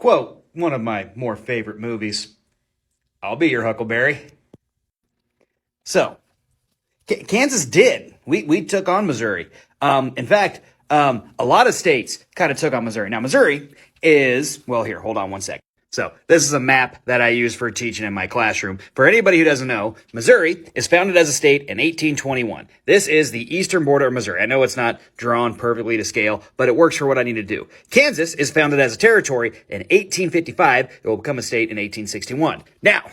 Quote, one of my more favorite movies. I'll be your Huckleberry. So, Kansas did. We took on Missouri. In fact, a lot of states kind of took on Missouri. Now, Missouri is, well, here, hold on one sec. So this is a map that I use for teaching in my classroom. For anybody who doesn't know, Missouri is founded as a state in 1821. This is the eastern border of Missouri. I know it's not drawn perfectly to scale, but it works for what I need to do. Kansas is founded as a territory in 1855. It will become a state in 1861. Now,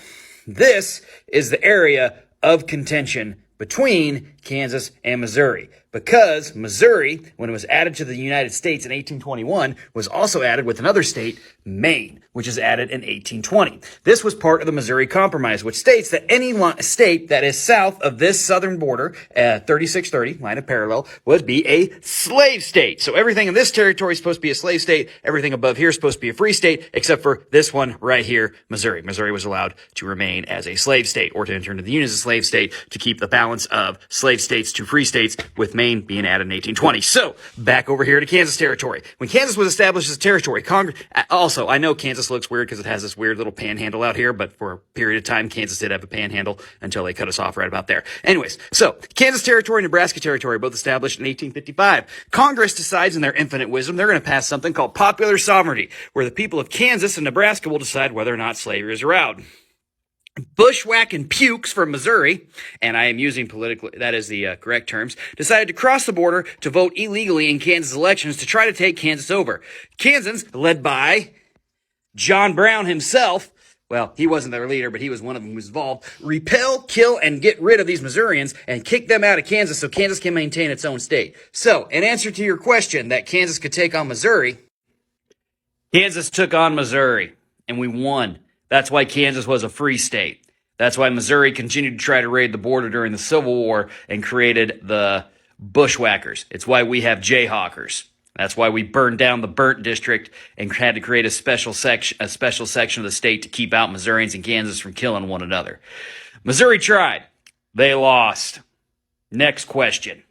this is the area of contention between Kansas and Missouri, because Missouri, when it was added to the United States in 1821, was also added with another state, Maine, which is added in 1820. This was part of the Missouri Compromise, which states that any state that is south of this southern border, 3630, line of parallel, would be a slave state. So everything in this territory is supposed to be a slave state. Everything above here is supposed to be a free state, except for this one right here, Missouri. Missouri was allowed to remain as a slave state, or to enter into the Union as a slave state, to keep the balance of slave states to free states, with Maine being added in 1820. So, back over here to Kansas territory. When Kansas was established as a territory, also, I know Kansas looks weird because it has this weird little panhandle out here, but for a period of time, Kansas did have a panhandle until they cut us off right about there. Anyways, so, Kansas territory and Nebraska territory, both established in 1855. Congress decides in their infinite wisdom they're going to pass something called popular sovereignty, where the people of Kansas and Nebraska will decide whether or not slavery is allowed. Bushwhacking pukes from Missouri, and I am using politically, that is the correct terms, decided to cross the border to vote illegally in Kansas elections to try to take Kansas over. Kansans, led by John Brown himself, well, he wasn't their leader, but he was one of them who was involved, repel, kill, and get rid of these Missourians and kick them out of Kansas so Kansas can maintain its own state. So, in answer to your question that Kansas could take on Missouri, Kansas took on Missouri, and we won. That's why Kansas was a free state. That's why Missouri continued to try to raid the border during the Civil War and created the Bushwhackers. It's why we have Jayhawkers. That's why we burned down the Burnt District and had to create a special section of the state to keep out Missourians and Kansas from killing one another. Missouri tried. They lost. Next question.